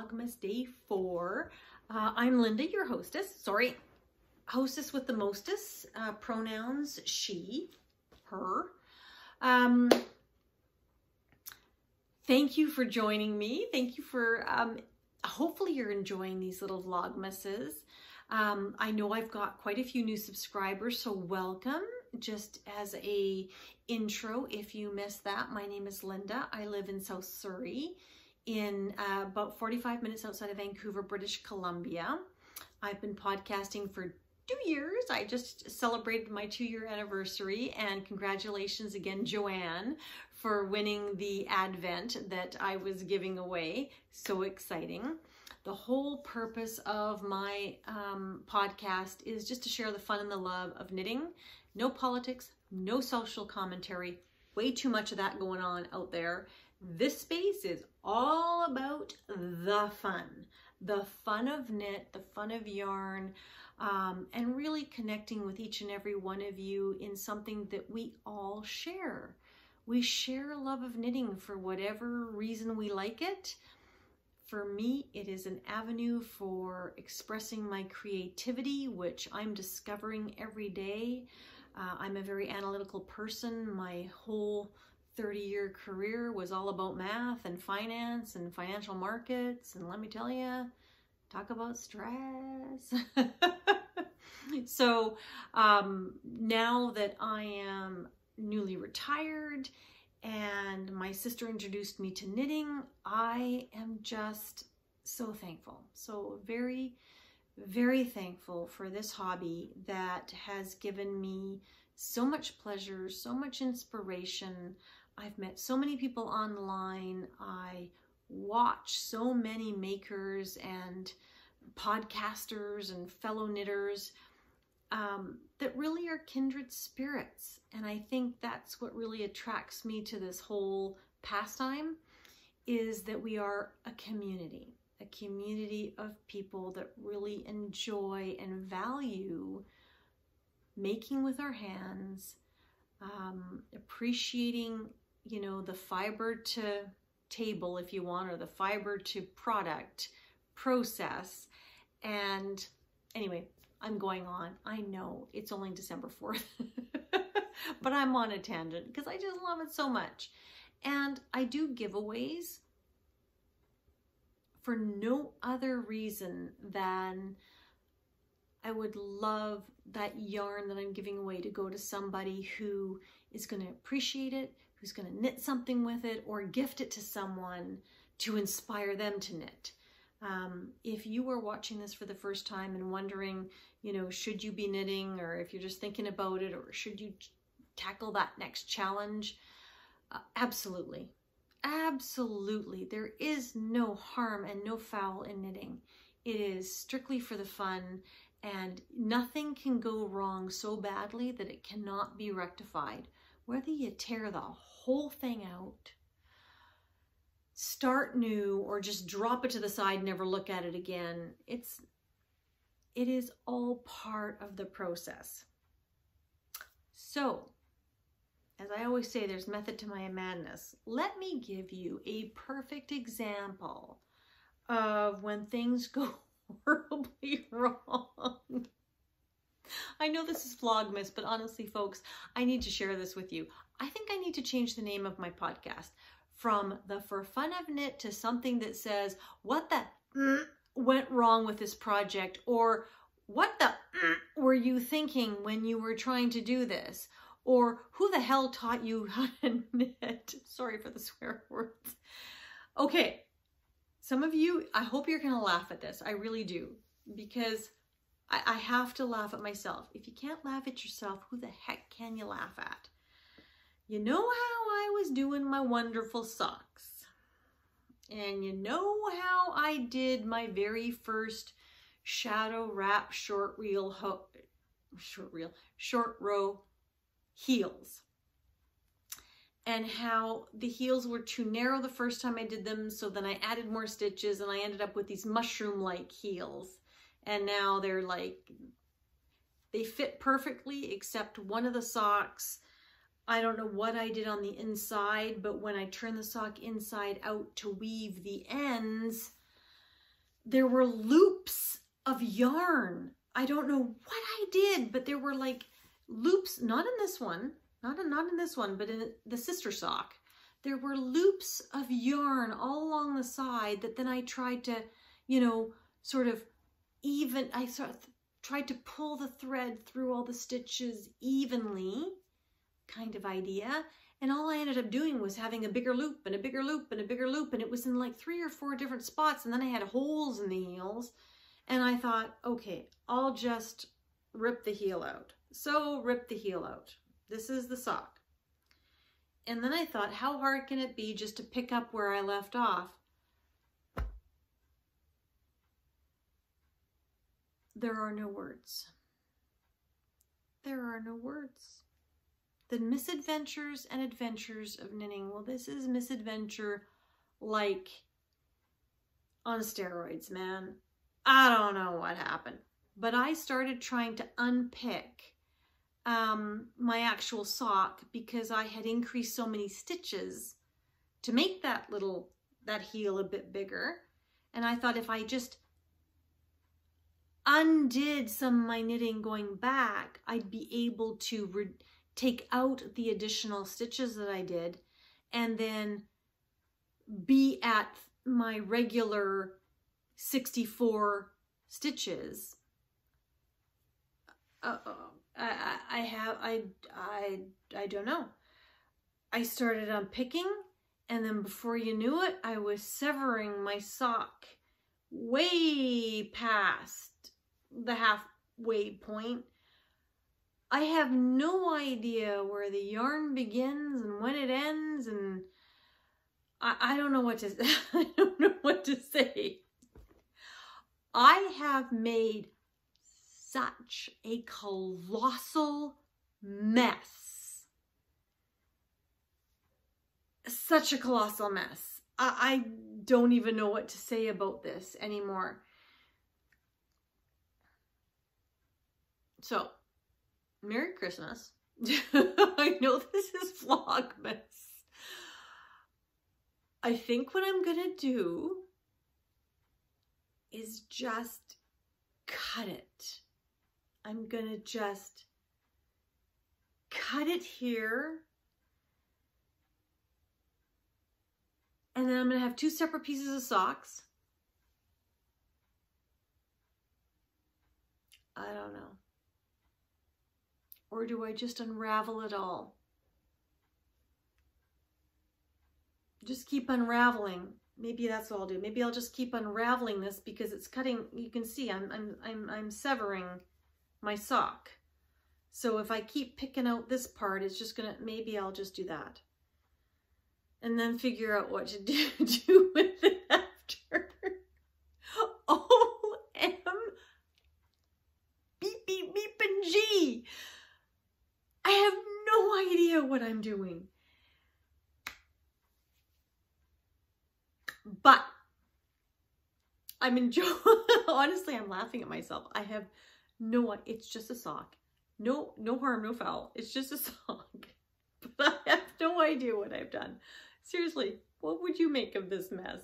Vlogmas Day 4. I'm Linda, your hostess. Sorry, hostess with the mostest. Pronouns she, her. Thank you for joining me. Thank you for, hopefully you're enjoying these little Vlogmases. I know I've got quite a few new subscribers, so welcome. Just as a intro, if you missed that, my name is Linda. I live in South Surrey, in about 45 minutes outside of Vancouver, British Columbia. I've been podcasting for 2 years. I just celebrated my 2-year anniversary, and congratulations again, Joanne, for winning the Advent that I was giving away. So exciting. The whole purpose of my podcast is just to share the fun and the love of knitting. No politics, no social commentary, way too much of that going on out there. This space is all about the fun of knit, the fun of yarn, and really connecting with each and every one of you in something that we all share. We share a love of knitting for whatever reason we like it. For me, it is an avenue for expressing my creativity, which I'm discovering every day. I'm a very analytical person. My whole 30-year career was all about math and finance and financial markets. And let me tell you, talk about stress. So now that I am newly retired and my sister introduced me to knitting, I am just so thankful. So very, very thankful for this hobby that has given me so much pleasure, so much inspiration. I've met so many people online. I watch so many makers and podcasters and fellow knitters that really are kindred spirits. And I think that's what really attracts me to this whole pastime, is that we are a community of people that really enjoy and value making with our hands, appreciating, you know, the fiber to table, if you want, or the fiber to product process. And anyway, I'm going on. I know it's only December 4th, but I'm on a tangent because I just love it so much. And I do giveaways for no other reason than I would love that yarn that I'm giving away to go to somebody who is going to appreciate it, who's going to knit something with it, or gift it to someone to inspire them to knit. If you are watching this for the first time and wondering, you know, should you be knitting, or if you're just thinking about it, or should you tackle that next challenge? Absolutely. Absolutely. There is no harm and no foul in knitting. It is strictly for the fun, and nothing can go wrong so badly that it cannot be rectified. Whether you tear the whole thing out, start new, or just drop it to the side, never look at it again, it is all part of the process. So, as I always say, there's method to my madness. Let me give you a perfect example of when things go horribly wrong. I know this is Vlogmas, but honestly, folks, I need to share this with you. I think I need to change the name of my podcast from the For Fun of Knit to something that says, what the went wrong with this project? Or what the were you thinking when you were trying to do this? Or who the hell taught you how to knit? Sorry for the swear words. Okay, some of you, I hope you're going to laugh at this. I really do, because I have to laugh at myself. If you can't laugh at yourself, who the heck can you laugh at? You know how I was doing my wonderful socks, and you know how I did my very first shadow wrap short row heels, and how the heels were too narrow the first time I did them, so then I added more stitches and I ended up with these mushroom-like heels, and now they're like, they fit perfectly except one of the socks. I don't know what I did on the inside, but when I turn the sock inside out to weave the ends, there were loops of yarn. I don't know what I did, but there were like loops, not in this one, not in this one, but in the sister sock. There were loops of yarn all along the side that then I tried to, you know, sort of tried to pull the thread through all the stitches evenly, kind of idea. And all I ended up doing was having a bigger loop and a bigger loop and a bigger loop. And it was in like 3 or 4 different spots. And then I had holes in the heels. And I thought, okay, I'll just rip the heel out. So rip the heel out. This is the sock. And then I thought, how hard can it be just to pick up where I left off? There are no words. There are no words. The misadventures and adventures of knitting. Well, this is misadventure like on steroids, man. I don't know what happened. But I started trying to unpick my actual sock because I had increased so many stitches to make that heel a bit bigger. And I thought if I just undid some of my knitting going back, I'd be able to take out the additional stitches that I did and then be at my regular 64 stitches. I don't know. I started unpicking, and then before you knew it, I was severing my sock way past the halfway point. I have no idea where the yarn begins and when it ends, and I don't know what to I don't know what to say. I have made such a colossal mess. Such a colossal mess. I don't even know what to say about this anymore. So, Merry Christmas. I know this is Vlogmas. I think what I'm gonna do is just cut it. I'm gonna just cut it here. And then I'm gonna have 2 separate pieces of socks. I don't know. Or do I just unravel it all? Just keep unraveling. Maybe that's what I'll do. Maybe I'll just keep unraveling this because it's cutting. You can see I'm severing my sock. So if I keep picking out this part, it's just gonna, maybe I'll just do that. And then figure out what to do with it after. O-M beep beep beep and G. I have no idea what I'm doing. But I'm enjoying, honestly, I'm laughing at myself. I have no, it's just a sock. No harm, no foul. It's just a sock. But I have no idea what I've done. Seriously, what would you make of this mess?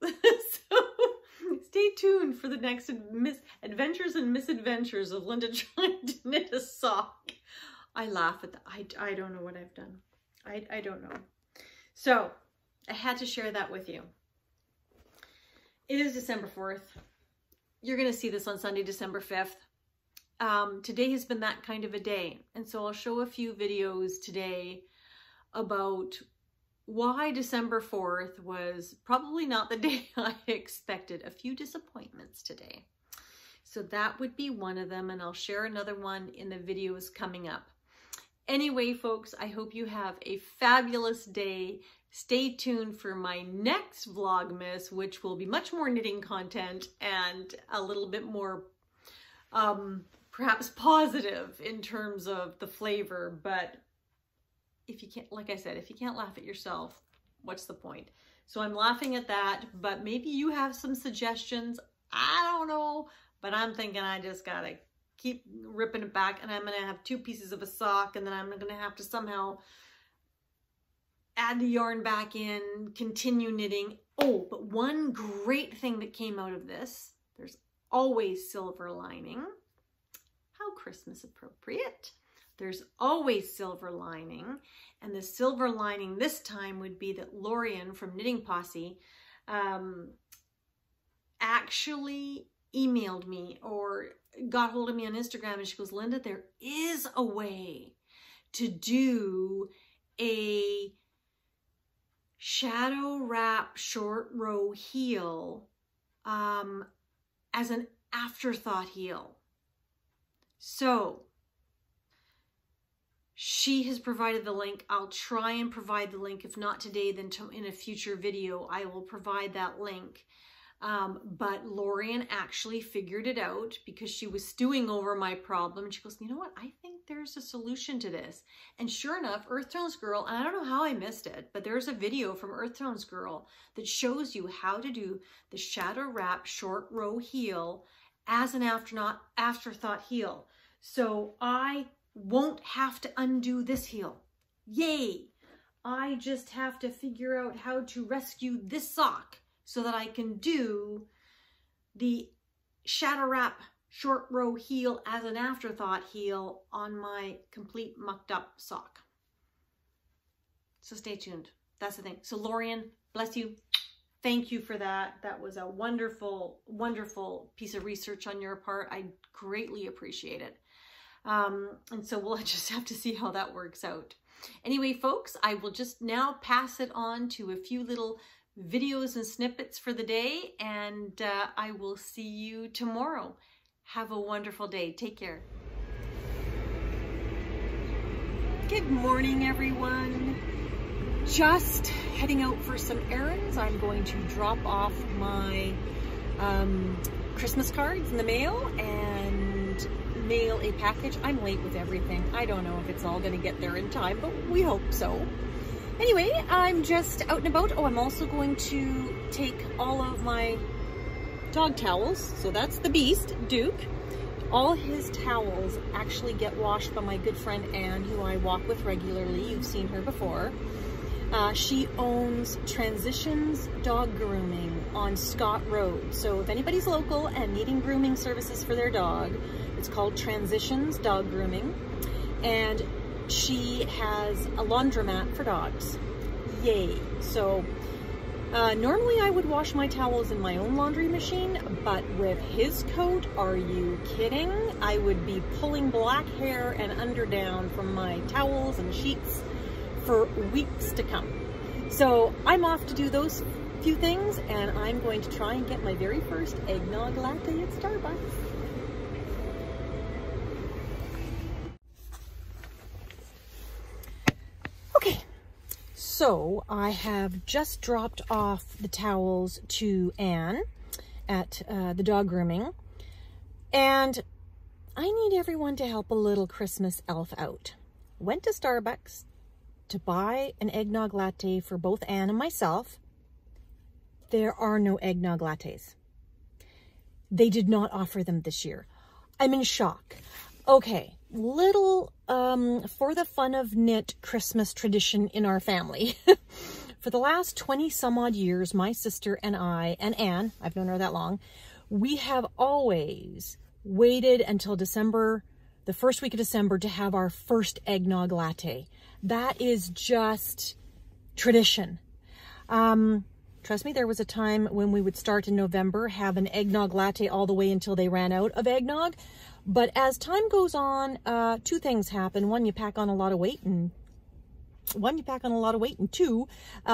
So stay tuned for the next adventures and misadventures of Linda trying to knit a sock. I laugh at that. I don't know what I've done. I don't know. So I had to share that with you. It is December 4th. You're going to see this on Sunday, December 5th. Today has been that kind of a day. And so I'll show a few videos today about why December 4th was probably not the day I expected. A few disappointments today. So that would be one of them, and I'll share another one in the videos coming up. Anyway, folks, I hope you have a fabulous day. Stay tuned for my next Vlogmas, which will be much more knitting content and a little bit more perhaps positive in terms of the flavor. But if you can't, like I said, if you can't laugh at yourself, what's the point? So I'm laughing at that, but maybe you have some suggestions. I don't know, but I'm thinking I just gotta keep ripping it back, and I'm gonna have 2 pieces of a sock, and then I'm gonna have to somehow add the yarn back in, continue knitting. Oh, but one great thing that came out of this, there's always silver lining. How Christmas appropriate. There's always silver lining. And the silver lining this time would be that Lorian from Knitting Posse actually emailed me or got hold of me on Instagram, and she goes, Linda, there is a way to do a shadow wrap short row heel as an afterthought heel. So she has provided the link. I'll try and provide the link. If not today, then in a future video, I will provide that link. But Lorian actually figured it out because she was stewing over my problem. And she goes, you know what? I think there's a solution to this. And sure enough, Earth Tones Girl, and I don't know how I missed it, but there's a video from Earth Tones Girl that shows you how to do the shadow wrap short row heel as an afterthought heel. So I won't have to undo this heel. Yay! I just have to figure out how to rescue this sock so that I can do the shadow wrap short row heel as an afterthought heel on my complete mucked up sock. So stay tuned. That's the thing. So Lorian, bless you. Thank you for that. That was a wonderful, wonderful piece of research on your part. I greatly appreciate it. And so we'll just have to see how that works out. Anyway, folks, I will just now pass it on to a few little videos and snippets for the day, and I will see you tomorrow. Have a wonderful day. Take care. Good morning, everyone. Just heading out for some errands. I'm going to drop off my Christmas cards in the mail and mail a package. I'm late with everything. I don't know if it's all going to get there in time, but we hope so. Anyway, I'm just out and about. Oh, I'm also going to take all of my dog towels. So that's the beast, Duke. All his towels actually get washed by my good friend Anne, who I walk with regularly. You've seen her before. She owns Transitions Dog Grooming on Scott Road. So if anybody's local and needing grooming services for their dog, it's called Transitions Dog Grooming. And she has a laundromat for dogs. Yay. So normally I would wash my towels in my own laundry machine, but with his coat, are you kidding? I would be pulling black hair and underdown from my towels and sheets for weeks to come. So I'm off to do those few things, and I'm going to try and get my very first eggnog latte at Starbucks. Okay, so I have just dropped off the towels to Anne at the dog grooming, and I need everyone to help a little Christmas elf out. Went to Starbucks to buy an eggnog latte for both Anne and myself. There are no eggnog lattes. They did not offer them this year. I'm in shock. Okay, little for the fun of knit Christmas tradition in our family. For the last 20 some odd years, my sister and I, and Anne, I've known her that long, we have always waited until December, the first week of December, to have our first eggnog latte. That is just tradition. Trust me, there was a time when we would start in November, have an eggnog latte all the way until they ran out of eggnog. But as time goes on, two things happen. One, you pack on a lot of weight, and two,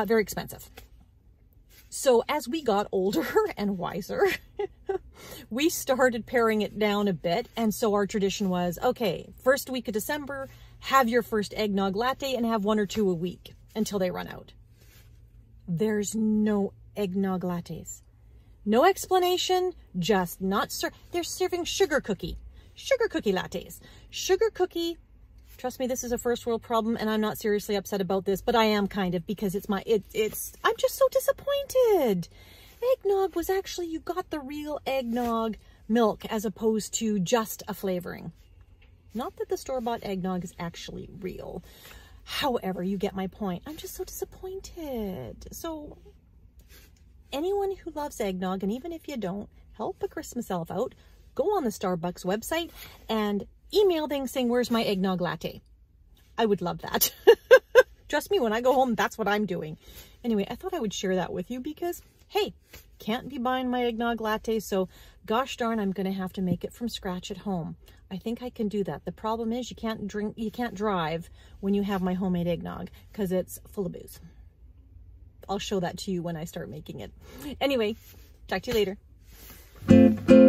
very expensive. So as we got older and wiser, we started paring it down a bit. And so our tradition was, okay, first week of December, have your first eggnog latte and have one or two a week until they run out. There's no eggnog lattes. No explanation, just not they're serving sugar cookie lattes. Sugar cookie, trust me, this is a first world problem, and I'm not seriously upset about this, but I am kind of, because I'm just so disappointed. Eggnog was actually, you got the real eggnog milk as opposed to just a flavoring. Not that the store-bought eggnog is actually real. However, you get my point. I'm just so disappointed. So anyone who loves eggnog, and even if you don't, help a Christmas elf out. Go on the Starbucks website and email them saying, where's my eggnog latte? I would love that. Trust me, when I go home, that's what I'm doing. Anyway, I thought I would share that with you because, hey, can't be buying my eggnog latte, so gosh darn, I'm going to have to make it from scratch at home. I think I can do that. The problem is you can't drive when you have my homemade eggnog because it's full of booze. I'll show that to you when I start making it. Anyway, talk to you later.